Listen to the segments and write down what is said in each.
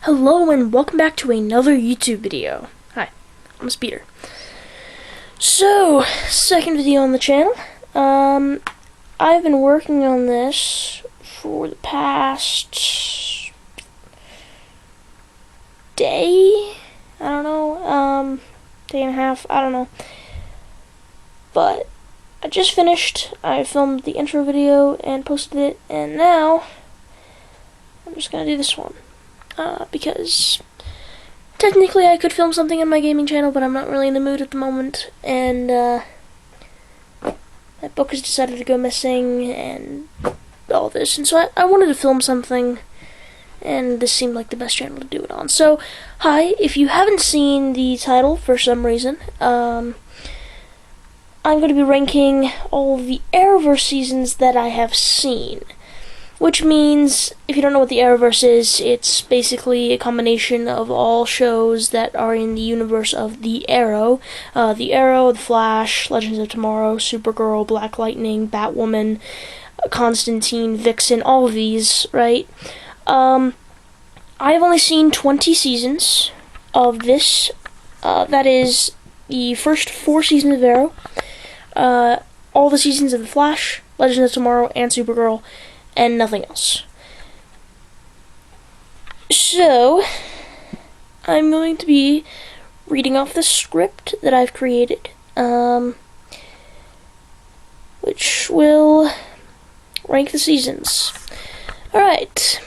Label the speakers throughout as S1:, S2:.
S1: Hello and welcome back to another YouTube video. Hi, I'm Speeder. So, second video on the channel. I've been working on this for the past day? I don't know, day and a half, I don't know. But I just finished. I filmed the intro video and posted it, and now I'm just gonna do this one. Because technically I could film something on my gaming channel, but I'm not really in the mood at the moment, and my book has decided to go missing and all this, and so I wanted to film something, and this seemed like the best channel to do it on. So, hi, if you haven't seen the title for some reason, I'm going to be ranking all of the Arrowverse seasons that I have seen. Which means, if you don't know what the Arrowverse is, it's basically a combination of all shows that are in the universe of the Arrow. The Flash, Legends of Tomorrow, Supergirl, Black Lightning, Batwoman, Constantine, Vixen, all of these, right? I've only seen 20 seasons of this. That is the first 4 seasons of Arrow, all the seasons of the Flash, Legends of Tomorrow, and Supergirl, and nothing else. So, I'm going to be reading off the script that I've created, which will rank the seasons. Alright,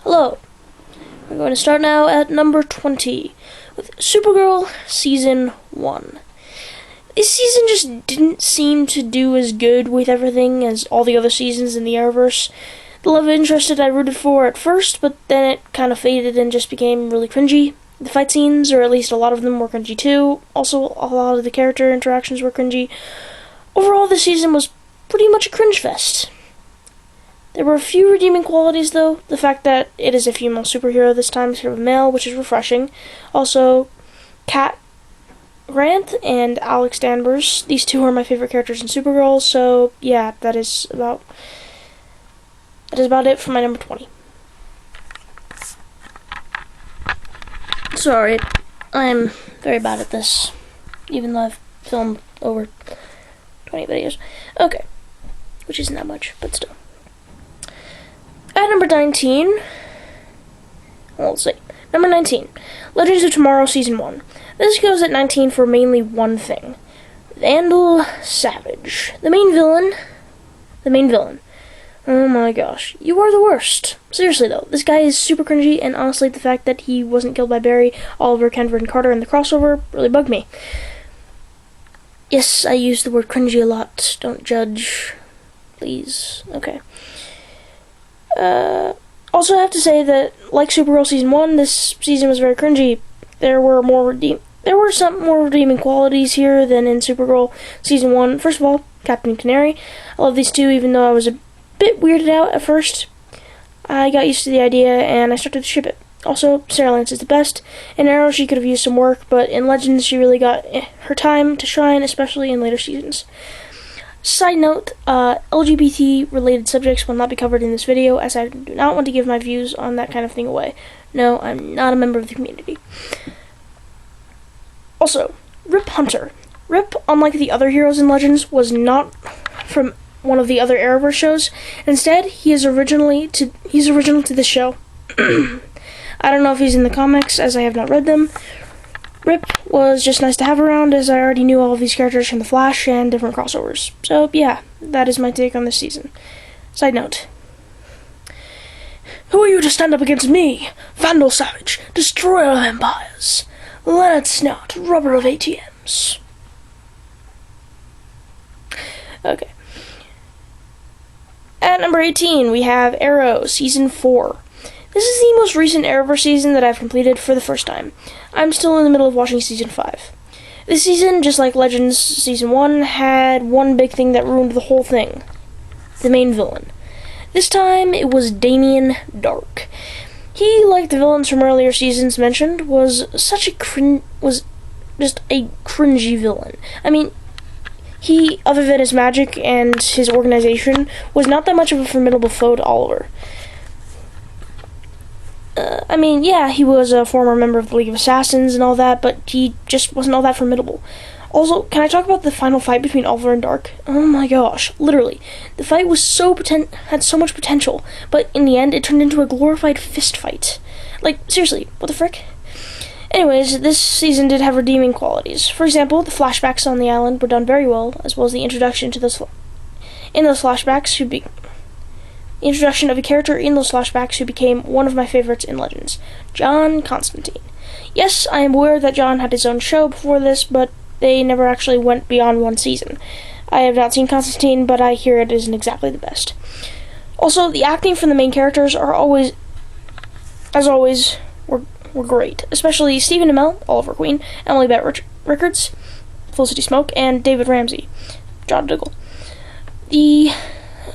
S1: hello. We're going to start now at number 20, with Supergirl Season 1. This season just didn't seem to do as good with everything as all the other seasons in the Arrowverse. The love interest that I rooted for at first, but then it kind of faded and just became really cringy. The fight scenes, or at least a lot of them, were cringy too. Also, a lot of the character interactions were cringy. Overall, this season was pretty much a cringe fest. There were a few redeeming qualities, though. The fact that it is a female superhero this time instead of a male, which is refreshing. Also, Kat Grant and Alex Danvers. These two are my favorite characters in Supergirl, so yeah, that is about it for my number 20. Sorry, I'm very bad at this, even though I've filmed over 20 videos. Okay, which isn't that much, but still. At number 19, well, let's see. Number 19, Legends of Tomorrow Season 1. This goes at 19 for mainly one thing. Vandal Savage. The main villain. Oh my gosh. You are the worst. Seriously though, this guy is super cringy, and honestly the fact that he wasn't killed by Barry, Oliver, Kendra, and Carter in the crossover really bugged me. Yes, I use the word cringy a lot. Don't judge. Please. Okay. Also, I have to say that, like Supergirl Season 1, this season was very cringy. There were some more redeeming qualities here than in Supergirl Season 1. First of all, Captain Canary. I love these two, even though I was a bit weirded out at first. I got used to the idea, and I started to ship it. Also, Sarah Lance is the best. In Arrow, she could have used some work, but in Legends, she really got her time to shine, especially in later seasons. Side note, LGBT-related subjects will not be covered in this video, as I do not want to give my views on that kind of thing away. No, I'm not a member of the community. Also, Rip Hunter. Rip, unlike the other heroes in Legends, was not from one of the other Arrowverse shows. Instead, he's original to this show. I don't know if he's in the comics, as I have not read them. Rip was just nice to have around, as I already knew all of these characters from The Flash and different crossovers. So, yeah, that is my take on this season. Side note. Who are you to stand up against me, Vandal Savage, destroyer of empires, Leonard Snot, rubber of ATMs? Okay. At number 18, we have Arrow, Season 4. This is the most recent Arrowverse season that I've completed for the first time. I'm still in the middle of watching Season 5. This season, just like Legends Season 1, had one big thing that ruined the whole thing. The main villain. This time, it was Damien Dark. He, like the villains from earlier seasons mentioned, was just a cringy villain. I mean, he, other than his magic and his organization, was not that much of a formidable foe to Oliver. I mean, yeah, he was a former member of the League of Assassins and all that, but he just wasn't all that formidable. Also, can I talk about the final fight between Oliver and Dark? Oh my gosh, literally. The fight was had so much potential, but in the end, it turned into a glorified fist fight. Like, seriously, what the frick? Anyways, this season did have redeeming qualities. For example, the flashbacks on the island were done very well, as well as the introduction to in those flashbacks the introduction of a character in those flashbacks who became one of my favorites in Legends, John Constantine. Yes, I am aware that John had his own show before this, but they never actually went beyond one season. I have not seen Constantine, but I hear it isn't exactly the best. Also, the acting from the main characters were great, especially Stephen Amell, Oliver Queen, Emily Bett Rickards, Felicity Smoke, and David Ramsey, John Diggle. The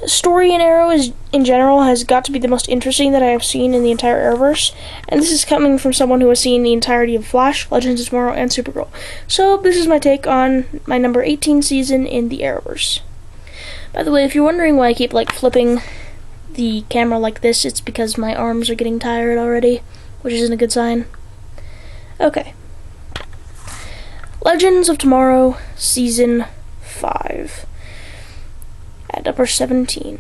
S1: story in Arrow in general has got to be the most interesting that I have seen in the entire Arrowverse, and this is coming from someone who has seen the entirety of Flash, Legends of Tomorrow, and Supergirl. So this is my take on my number 18 season in the Arrowverse. By the way, if you're wondering why I keep flipping the camera like this, it's because my arms are getting tired already, which isn't a good sign. Okay. Legends of Tomorrow, Season 5. At number 17.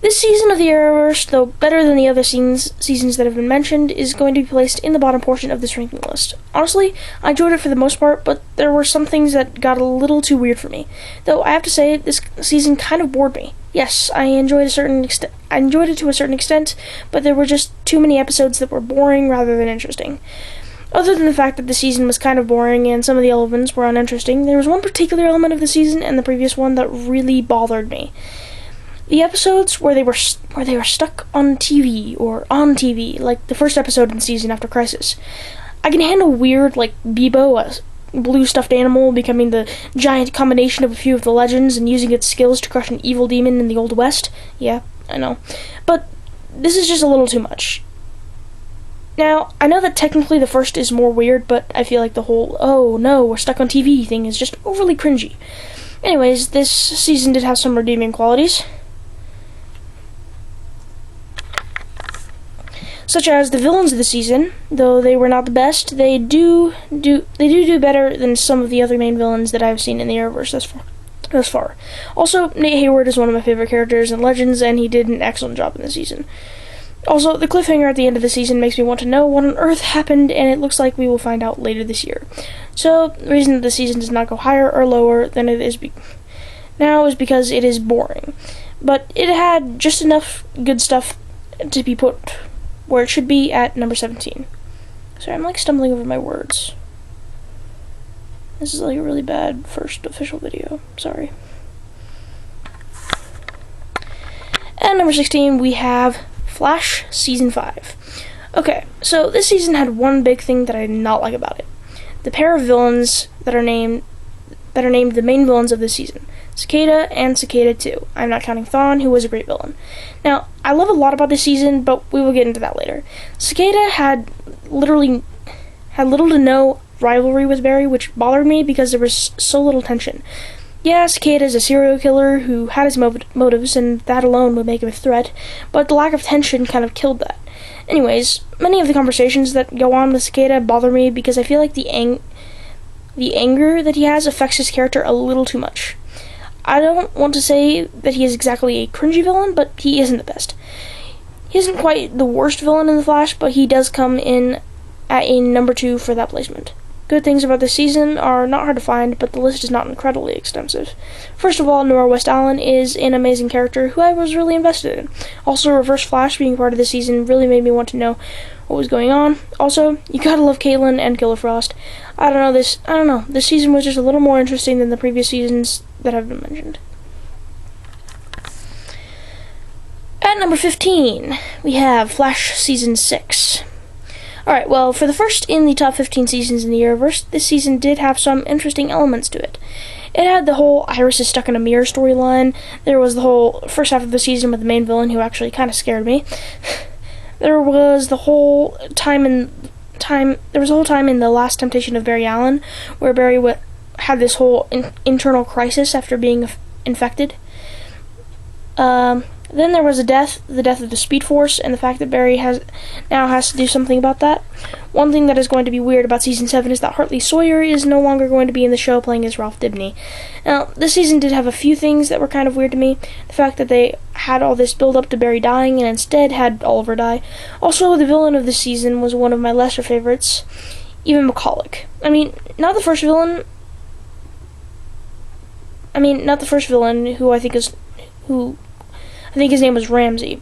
S1: This season of the Arrowverse, though better than the other seasons that have been mentioned, is going to be placed in the bottom portion of this ranking list. Honestly, I enjoyed it for the most part, but there were some things that got a little too weird for me. Though I have to say, this season kind of bored me. Yes, I enjoyed it to a certain extent, but there were just too many episodes that were boring rather than interesting. Other than the fact that the season was kind of boring and some of the elements were uninteresting, there was one particular element of the season and the previous one that really bothered me. The episodes where they were stuck on TV, like the first episode in the season after Crisis. I can handle weird, like Bebo, a blue stuffed animal, becoming the giant combination of a few of the legends and using its skills to crush an evil demon in the Old West. Yeah, I know. But this is just a little too much. Now, I know that technically the first is more weird, but I feel like the whole, oh no, we're stuck on TV thing is just overly cringy. Anyways, this season did have some redeeming qualities, such as the villains of the season. Though they were not the best, they do better than some of the other main villains that I've seen in the Arrowverse thus far. Also, Nate Hayward is one of my favorite characters in Legends, and he did an excellent job in the season. Also, the cliffhanger at the end of the season makes me want to know what on earth happened, and it looks like we will find out later this year. So, the reason that the season does not go higher or lower than it is now is because it is boring. But it had just enough good stuff to be put where it should be at number 17. Sorry, I'm stumbling over my words. This is a really bad first official video. Sorry. At number 16, we have Flash Season 5. Okay, so this season had one big thing that I did not like about it. The pair of villains that are named the main villains of this season. Cicada and Cicada 2. I'm not counting Thawne, who was a great villain. Now, I love a lot about this season, but we will get into that later. Cicada had little to no rivalry with Barry, which bothered me because there was so little tension. Yeah, Cicada is a serial killer who had his motives, and that alone would make him a threat, but the lack of tension kind of killed that. Anyways, many of the conversations that go on with Cicada bother me because I feel like the anger that he has affects his character a little too much. I don't want to say that he is exactly a cringy villain, but he isn't the best. He isn't quite the worst villain in The Flash, but he does come in at a number 2 for that placement. Good things about this season are not hard to find, but the list is not incredibly extensive. First of all, Nora West Allen is an amazing character who I was really invested in. Also, Reverse Flash being part of this season really made me want to know what was going on. Also, you gotta love Caitlin and Killer Frost. I don't know, this season was just a little more interesting than the previous seasons that have been mentioned. At number 15, we have Flash Season 6. Alright, well, for the first in the top 15 seasons in the Arrowverse, this season did have some interesting elements to it. It had the whole Iris is stuck in a mirror storyline. There was the whole first half of the season with the main villain who actually kind of scared me. There was the whole time in The Last Temptation of Barry Allen, where Barry had this whole internal crisis after being infected. Then there was the death of the Speed Force, and the fact that Barry now has to do something about that. One thing that is going to be weird about Season 7 is that Hartley Sawyer is no longer going to be in the show playing as Ralph Dibny. Now, this season did have a few things that were kind of weird to me. The fact that they had all this build-up to Barry dying and instead had Oliver die. Also, the villain of the season was one of my lesser favorites, even McCulloch. Not the first villain, who I think his name was Ramsey.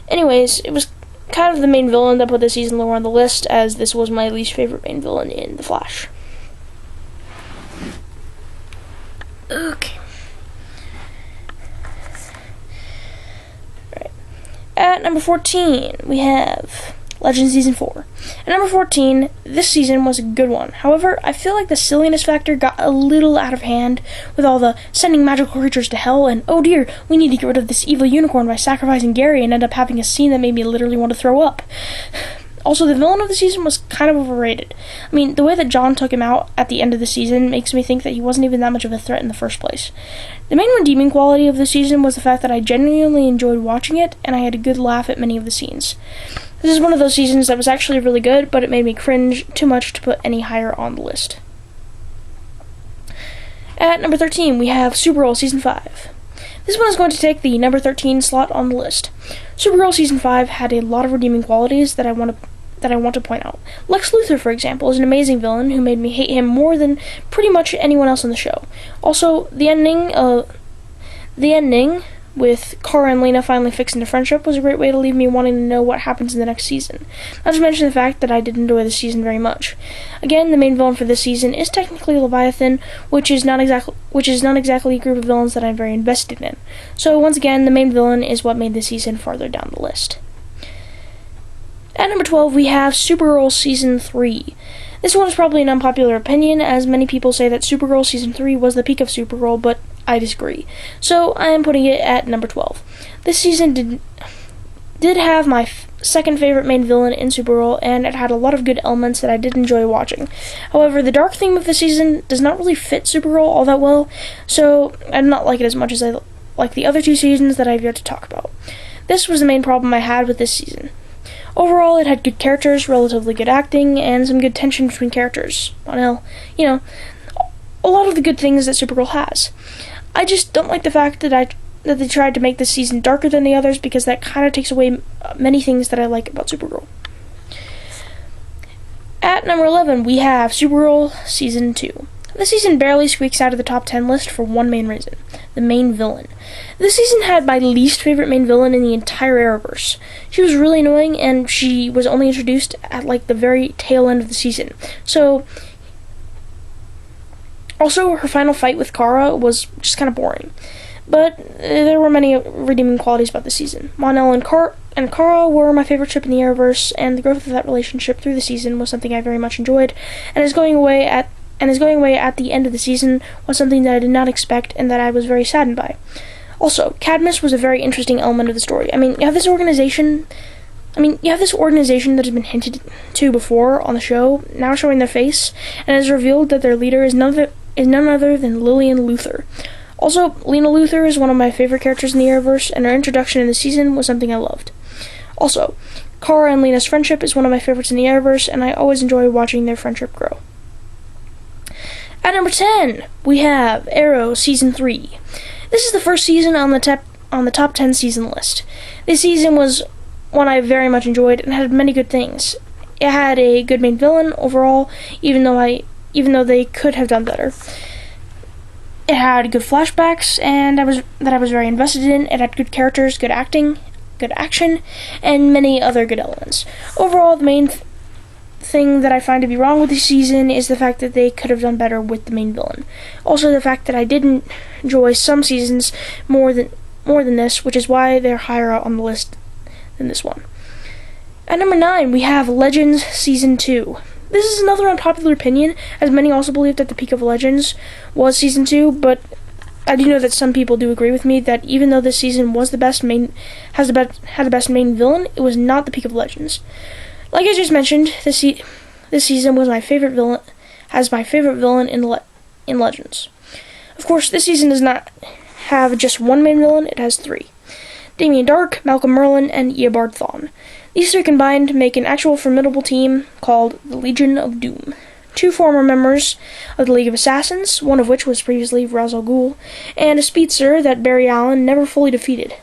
S1: Anyways, it was kind of the main villain that put the season lower on the list, as this was my least favorite main villain in The Flash. Okay. Right. At number 14, we have Legends Season 4. At number 14, this season was a good one. However, I feel like the silliness factor got a little out of hand with all the sending magical creatures to hell and, oh dear, we need to get rid of this evil unicorn by sacrificing Gary, and end up having a scene that made me literally want to throw up. Also, the villain of the season was kind of overrated. The way that John took him out at the end of the season makes me think that he wasn't even that much of a threat in the first place. The main redeeming quality of the season was the fact that I genuinely enjoyed watching it, and I had a good laugh at many of the scenes. This is one of those seasons that was actually really good, but it made me cringe too much to put any higher on the list. At number 13, we have Supergirl Season 5. This one is going to take the number 13 slot on the list. Supergirl Season 5 had a lot of redeeming qualities that I want to point out. Lex Luthor, for example, is an amazing villain who made me hate him more than pretty much anyone else on the show. Also, the ending with Kara and Lena finally fixing their friendship was a great way to leave me wanting to know what happens in the next season. Not to mention the fact that I did enjoy this season very much. Again, the main villain for this season is technically Leviathan, which is not exactly a group of villains that I'm very invested in. So once again, the main villain is what made this season farther down the list. At number 12, we have Supergirl Season 3. This one is probably an unpopular opinion, as many people say that Supergirl Season 3 was the peak of Supergirl, but I disagree. So I am putting it at number 12. This season did have my second favorite main villain in Supergirl, and it had a lot of good elements that I did enjoy watching. However, the dark theme of the season does not really fit Supergirl all that well, so I do not like it as much as I like the other two seasons that I have yet to talk about. This was the main problem I had with this season. Overall, it had good characters, relatively good acting, and some good tension between characters. Well, a lot of the good things that Supergirl has. I just don't like the fact that they tried to make this season darker than the others, because that kind of takes away many things that I like about Supergirl. At number 11, we have Supergirl Season 2. This season barely squeaks out of the top 10 list for one main reason: the main villain. This season had my least favorite main villain in the entire Arrowverse. She was really annoying, and she was only introduced at the very tail end of the season. Also, her final fight with Kara was just kind of boring. But there were many redeeming qualities about the season. Mon-El and Kara were my favorite ship in the Arrowverse, and the growth of that relationship through the season was something I very much enjoyed, and is going away at the end of the season was something that I did not expect and that I was very saddened by. Also, Cadmus was a very interesting element of the story. You have this organization that has been hinted to before on the show, now showing their face, and it is revealed that their leader is none other than Lillian Luthor. Also, Lena Luthor is one of my favorite characters in the Arrowverse, and her introduction in the season was something I loved. Also, Kara and Lena's friendship is one of my favorites in the Arrowverse, and I always enjoy watching their friendship grow. At number 10, we have Arrow Season 3. This is the first season on the top 10 season list. This season was one I very much enjoyed and had many good things. It had a good main villain overall, even though they could have done better. It had good flashbacks and I was very invested in. It had good characters, good acting, good action, and many other good elements. Overall, the main thing that I find to be wrong with this season is the fact that they could have done better with the main villain. Also, the fact that I didn't enjoy some seasons more than this, which is why they're higher on the list than this one. At number 9, we have Legends Season 2. This is another unpopular opinion, as many also believe that the peak of Legends was Season 2, but I do know that some people do agree with me that even though this season was had the best main villain, it was not the peak of Legends. Like I just mentioned, this season was my favorite villain in Legends. Of course, this season does not have just one main villain, it has 3. Damien Dark, Malcolm Merlin, and Eobard Thawne. These three combined make an actual formidable team called the Legion of Doom. Two former members of the League of Assassins, one of which was previously Ra's al Ghul, and a speedster that Barry Allen never fully defeated.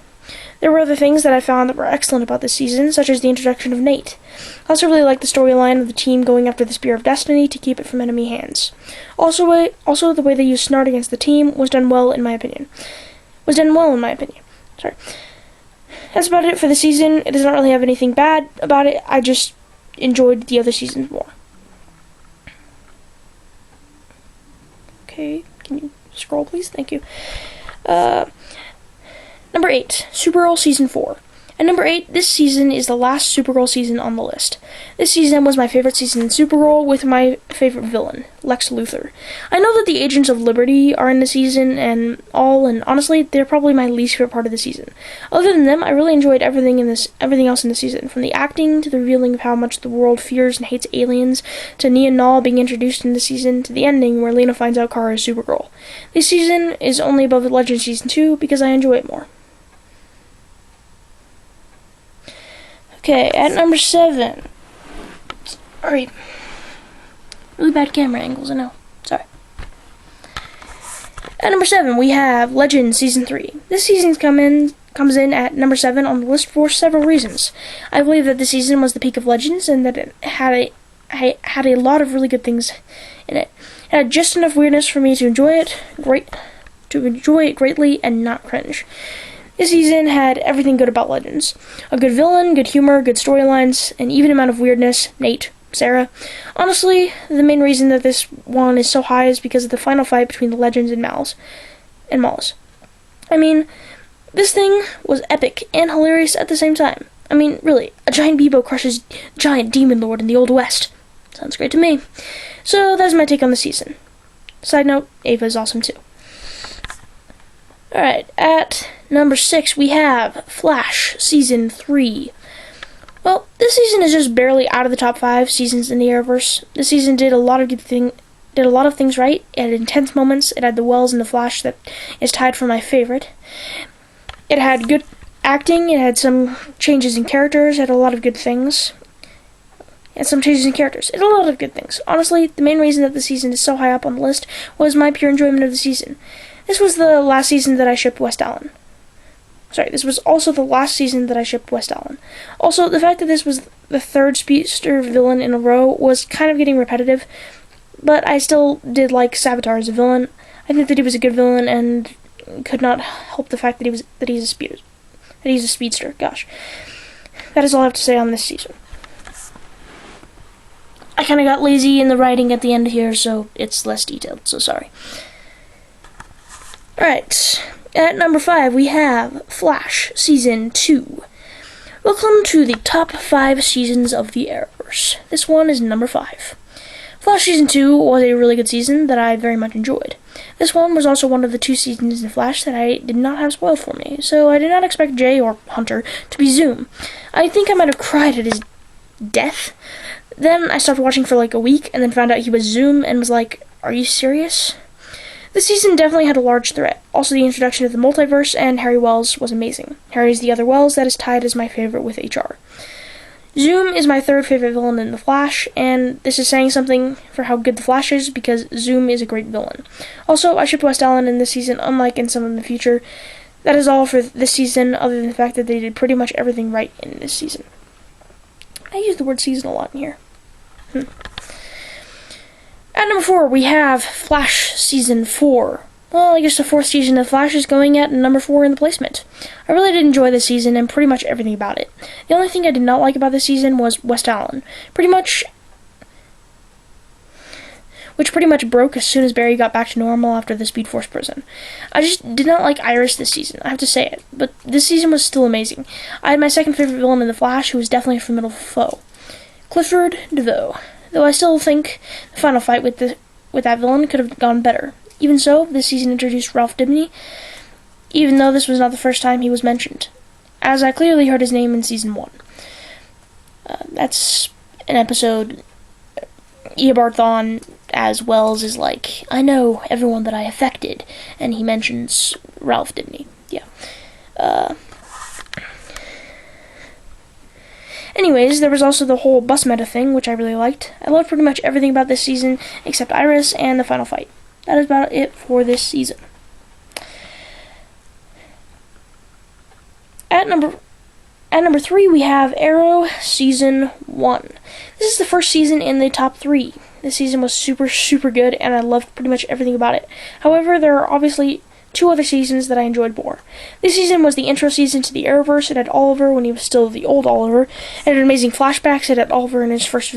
S1: There were other things that I found that were excellent about this season, such as the introduction of Nate. I also really liked the storyline of the team going after the Spear of Destiny to keep it from enemy hands. Also, the way they used Snart against the team was done well in my opinion. Sorry. That's about it for the season. It does not really have anything bad about it. I just enjoyed the other seasons more. Okay, can you scroll, please? Thank you. Number 8, Supergirl Season 4. At number 8, this season is the last Supergirl season on the list. This season was my favorite season in Supergirl, with my favorite villain, Lex Luthor. I know that the Agents of Liberty are in the season and honestly, they're probably my least favorite part of the season. Other than them, I really enjoyed everything else in the season, from the acting to the revealing of how much the world fears and hates aliens, to Nia Nal being introduced in the season, to the ending where Lena finds out Kara is Supergirl. This season is only above Legends Season 2 because I enjoy it more. Okay, at number 7. Alright. Really bad camera angles, I know. Sorry. At number 7, we have Legends Season 3. This season comes in at number 7 on the list for several reasons. I believe that this season was the peak of Legends and that it had a lot of really good things in it. It had just enough weirdness for me to enjoy it greatly and not cringe. This season had everything good about Legends. A good villain, good humor, good storylines, an even amount of weirdness, Nate, Sarah. Honestly, the main reason that this one is so high is because of the final fight between the Legends and Malice. I mean, this thing was epic and hilarious at the same time. I mean, really, a giant Bebo crushes giant demon lord in the Old West. Sounds great to me. So that's my take on the season. Side note, Ava is awesome too. Alright, at number 6 we have Flash Season 3. Well, this season is just barely out of the top 5 seasons in the Arrowverse. This season did a lot of things right. It had intense moments. It had the Wells and the Flash that is tied for my favorite. It had good acting. It had some changes in characters. It had a lot of good things. It had a lot of good things. Honestly, the main reason that the season is so high up on the list was my pure enjoyment of the season. This was the last season that I shipped West Allen. This was also the last season that I shipped West Allen. Also, the fact that this was the third speedster villain in a row was kind of getting repetitive, but I still did like Savitar as a villain. I think that he was a good villain and could not help the fact that he's a speedster. Gosh. That is all I have to say on this season. I kind of got lazy in the writing at the end here, so it's less detailed, so sorry. Alright, at number 5 we have Flash Season 2. Welcome to the top 5 seasons of the Arrowverse. This one is number 5. Flash Season 2 was a really good season that I very much enjoyed. This one was also one of the 2 seasons in Flash that I did not have spoiled for me, so I did not expect Jay or Hunter to be Zoom. I think I might have cried at his death. Then I stopped watching for like a week and then found out he was Zoom and was like, are you serious? This season definitely had a large threat. Also, the introduction of the multiverse and Harry Wells was amazing. Harry is the other Wells that is tied as my favorite with HR. Zoom is my 3rd favorite villain in The Flash, and this is saying something for how good The Flash is because Zoom is a great villain. Also, I shipped West Allen in this season, unlike in some in the future. That is all for this season, other than the fact that they did pretty much everything right in this season. I use the word season a lot in here. At number 4, we have Flash Season 4. Well, I guess the 4th season of Flash is going at number 4 in the placement. I really did enjoy this season and pretty much everything about it. The only thing I did not like about this season was West Allen. Which pretty much broke as soon as Barry got back to normal after the Speed Force prison. I just did not like Iris this season, I have to say it, but this season was still amazing. I had my 2nd favorite villain in The Flash, who was definitely a formidable foe. Clifford DeVoe. Though I still think the final fight with that villain could have gone better. Even so, this season introduced Ralph Dibny, even though this was not the first time he was mentioned, as I clearly heard his name in Season 1. That's an episode. Eobard Thawne as Wells is like, I know everyone that I affected, and he mentions Ralph Dibny. Yeah. Anyways, there was also the whole bus meta thing, which I really liked. I loved pretty much everything about this season except Iris and the final fight. That is about it for this season. At number 3, we have Arrow Season 1. This is the first season in the top 3. This season was super, super good, and I loved pretty much everything about it. However, there are obviously 2 other seasons that I enjoyed more. This season was the intro season to the Arrowverse. It had Oliver when he was still the old Oliver. It had amazing flashbacks. It had Oliver in his first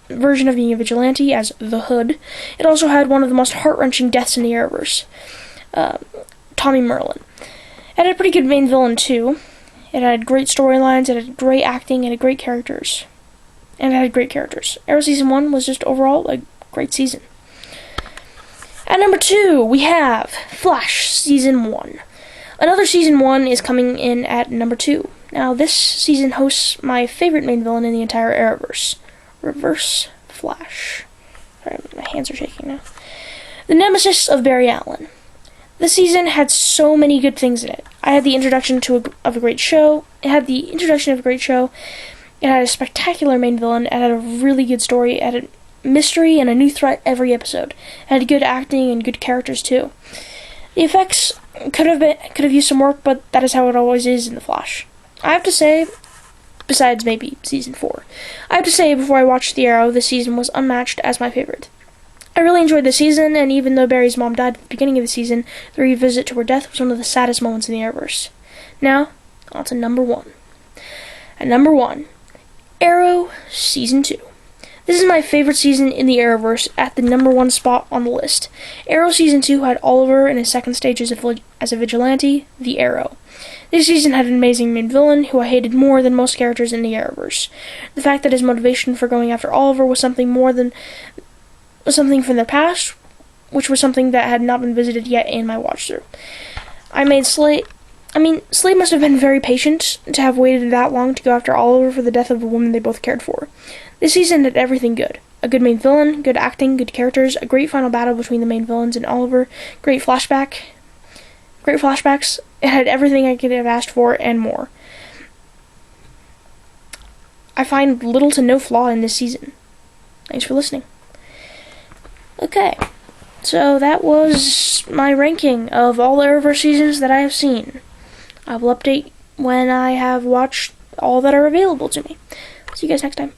S1: version of being a vigilante as the Hood. It also had one of the most heart-wrenching deaths in the Arrowverse, Tommy Merlin. It had a pretty good main villain, too. It had great storylines, it had great acting, it had great characters. Arrow Season 1 was just overall a great season. At number 2, we have Flash Season 1. Another Season 1 is coming in at number 2. Now, this season hosts my favorite main villain in the entire Arrowverse, Reverse Flash. Sorry, my hands are shaking now. The nemesis of Barry Allen. This season had so many good things in it. I had the introduction of a great show. It had a spectacular main villain. It had a really good story. It had a mystery and a new threat every episode. It had good acting and good characters too. The effects could have used some work, but that is how it always is in The Flash. I have to say, besides maybe season 4, I have to say before I watched The Arrow, this season was unmatched as my favorite. I really enjoyed the season, and even though Barry's mom died at the beginning of the season, the revisit to her death was one of the saddest moments in the Arrowverse. Now, on to number 1. At number 1, Arrow Season 2. This is my favorite season in the Arrowverse, at the number 1 spot on the list. Arrow Season 2 had Oliver in his second stage as a vigilante, the Arrow. This season had an amazing main villain, who I hated more than most characters in the Arrowverse. The fact that his motivation for going after Oliver was something from the past, which was something that had not been visited yet in my watch-through. Slade must have been very patient to have waited that long to go after Oliver for the death of a woman they both cared for. This season had everything good. A good main villain, good acting, good characters, a great final battle between the main villains and Oliver, great flashbacks. It had everything I could have asked for and more. I find little to no flaw in this season. Thanks for listening. Okay, so that was my ranking of all Arrowverse seasons that I have seen. I will update when I have watched all that are available to me. See you guys next time.